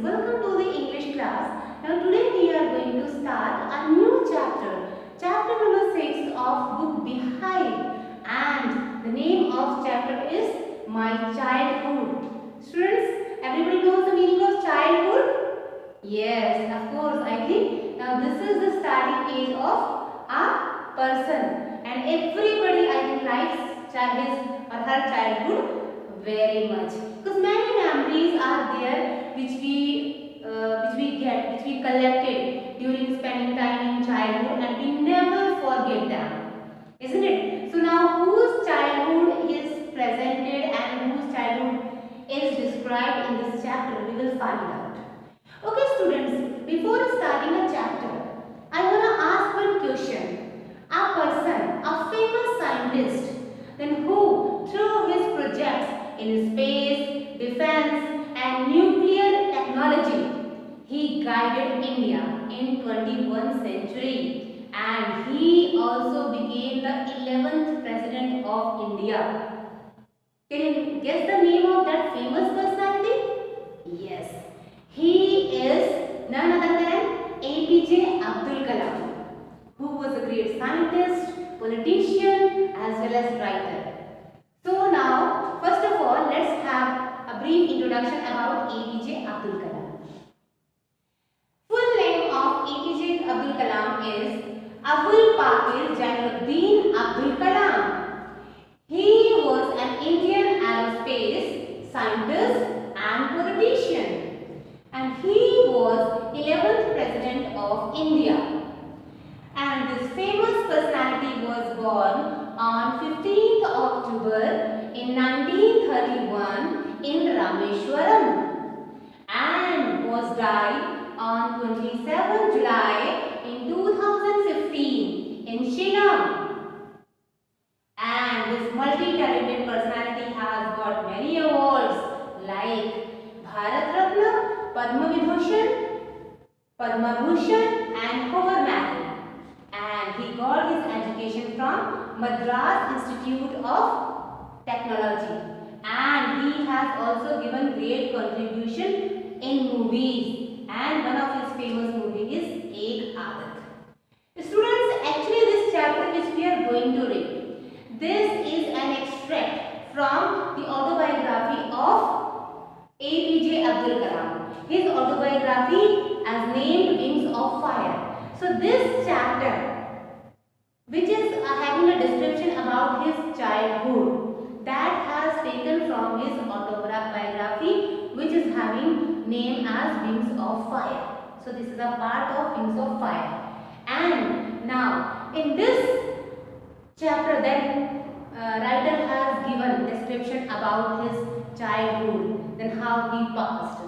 welcome to the English class. Now today we are going to start a new chapter. Chapter number 6 of book Behind, and the name of chapter is My Childhood. Students, everybody knows the meaning of childhood? Yes, of course, I think now this is the starting age of a person, and everybody I think likes his or her childhood very much, because many memories are there which we collected during spending time in childhood, and we never forget them, isn't it? So now whose childhood is presented and whose childhood is described in this chapter, we will find out. Okay students, before starting a chapter, I want to ask one question. A person, a famous scientist, then who through his projects in space, defense and nuclear technology, he guided India in 21st century, and he also became the 11th president of India. Can you guess the name of that famous personality? Yes, he is none other than APJ Abdul Kalam, who was a great scientist, politician as well as writer. So now, first of all, let's have a brief introduction about APJ Abdul Kalam. Full name of APJ Abdul Kalam is Abul Pakir Jainuddin Abdul Kalam. He was an Indian aerospace scientist and politician, and he was 11th president of India. And this famous personality was born on 15th October in 1931 in Rameshwaram, and was died on 27 July in 2015 in Shillong. And this multi-talented personality has got many awards like Bharat Ratna, Padma Vibhushan, Padma Bhushan and Kohar Medal. And he got his education from Madras Institute of Technology. And he has also given great contribution in movies. And one of his famous movies is Ek Aadat. Students, actually this chapter which we are going to read, this is an extract from the autobiography of APJ Abdul Kalam. His autobiography as named Wings of Fire. So this chapter, which is having a description about his childhood, that has taken from his autobiography, which is having name as Wings of Fire. So this is a part of Wings of Fire. And now in this chapter, then writer has given description about his childhood, then how he passed,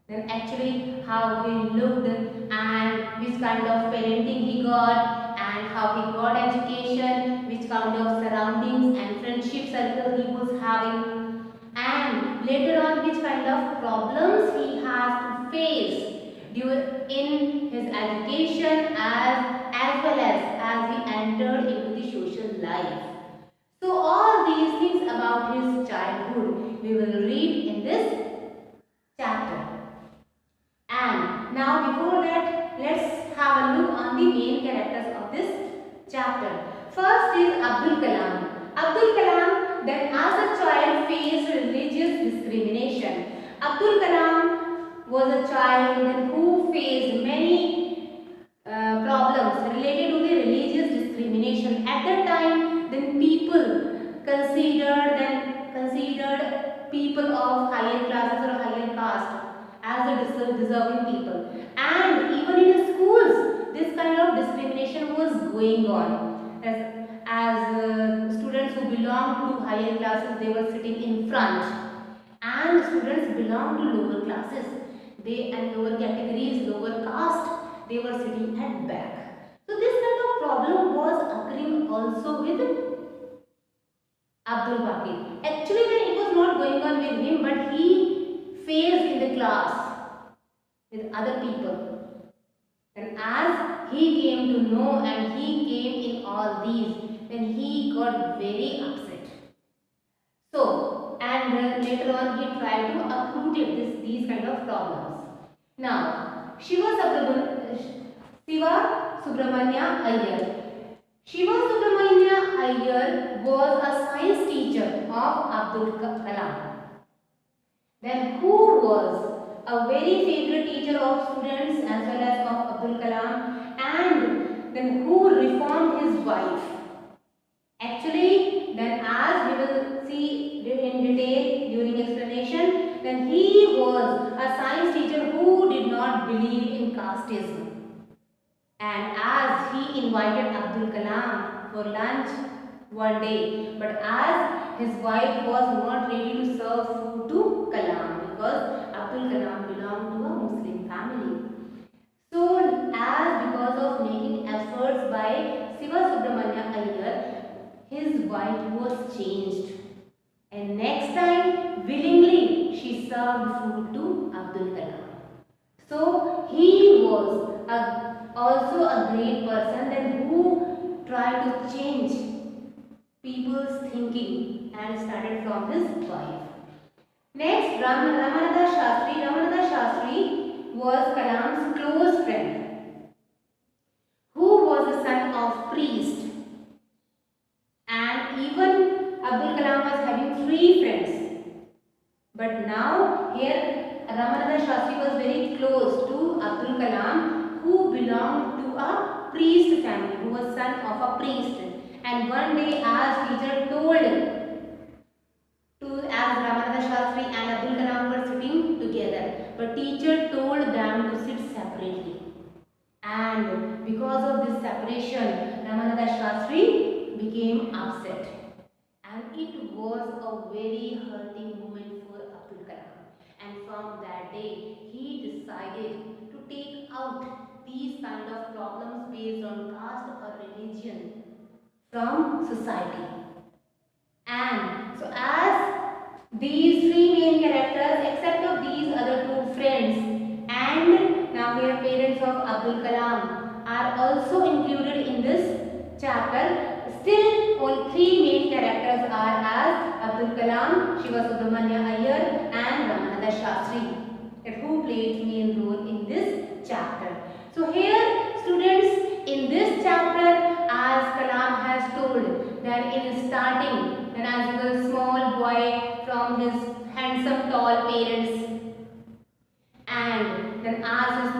then actually how he looked and which kind of parenting he got, and how he got education, which kind of surroundings and friendship circle he was having, and later on which kind of problems he has to face in his education as well as he entered into the social life. So all these things about his childhood we will read in this chapter. And now before that, let's have a look on the main characters of this chapter. First is Abdul Kalam. Abdul Kalam then as a child faced religious discrimination. Abdul Kalam was a child then who faced many problems related to the religious discrimination. At that time, then people considered people of higher classes or higher caste as the deserving people, and even in the schools this kind of discrimination was going on, as students who belonged to higher classes, they were sitting in front, and students belonged to lower classes, and lower categories, lower caste, they were sitting at back. So this kind of problem was occurring also with Abdul Pakir. Actually then it was not going on with him, but he faced in the class with other people. And as he came to know and he came in all these, then he got very upset. So, and later on he tried to uproot these kind of problems. Now, Shiva Subramanya Iyer. Shiva Subramanya Iyer was a science teacher of Abdul Kalam. Then who was a very favorite teacher of students as well as of Abdul Kalam, and then who reformed his wife. Actually, then as we will see in detail during explanation, then he was a science teacher who did not believe in casteism. And as he invited Abdul Kalam for lunch one day, but as his wife was not ready to serve food to Kalam because Abdul Kalam belonged to a Muslim family. So, as because of making efforts by Shiva Subramanya Iyer, his wife was changed, and next time willingly she served food to Abdul Kalam. So he was also a great person then who tried to change people's thinking and started from his wife. Next, Ramananda Shastri. Ramananda Shastri was Kalam's close friend who was the son of priest. And even Abdul Kalam was having 3 friends. But now here Ramananda Shastri was very close to Abdul Kalam, who belonged to a priest family, who was son of a priest. And one day as teacher told as Ramananda Shastri and Abdul Kalam were sitting together, but teacher told them to sit separately. And because of this separation, Ramananda Shastri became upset, and it was a very hurting moment for Abdul Kalam. And from that day, he decided to take out these kind of problems based on caste or religion from society. And so as these 3 main characters, except of these other 2 friends, and now here parents of Abdul Kalam are also included in this chapter, still all 3 main characters are as Abdul Kalam, Shiva Subramanya Iyer and Ramananda Shastri, who played main role in this chapter. So here students, in this chapter, as Kalam has told that in starting, and as he was a small boy from his handsome tall parents, and then as his,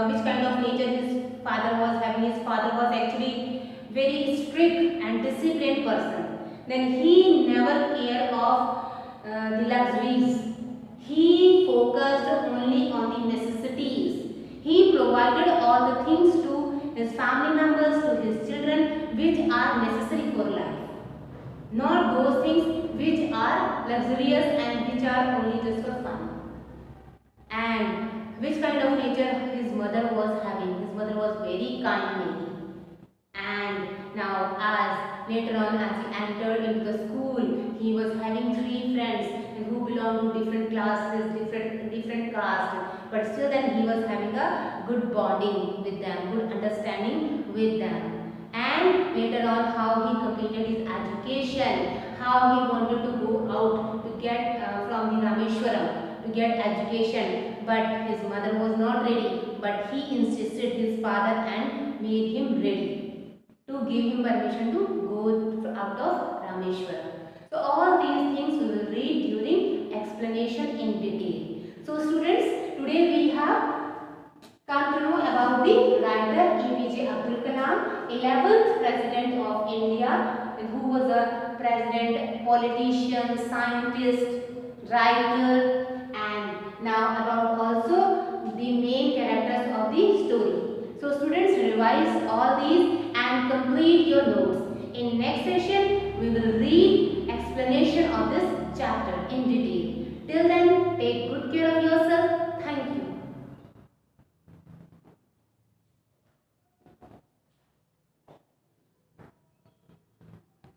which kind of nature his father was having. His father was actually very strict and disciplined person. Then he never cared of the luxuries. He focused only on the necessities. He provided all the things to his family members, to his children, which are necessary for life. Not those things which are luxurious and which are only just for fun. And which kind of nature his mother was having. His mother was very kind lady. And now as later on as he entered into the school, he was having 3 friends who belonged to different classes, different castes. But still then he was having a good bonding with them, good understanding with them. And later on how he completed his education, how he wanted to go out to get from the Rameshwaram to get education, but his mother was not ready, but he insisted his father and made him ready to give him permission to go out of Rameshwaram. So all these things we will read during explanation in detail. So students, today we have come to know about the writer APJ Abdul Kalam, 11th President of India, who was a president, politician, scientist, writer, and now about also the main characters of the story. So students, revise all these and complete your notes. In next session, we will read explanation of this chapter in detail.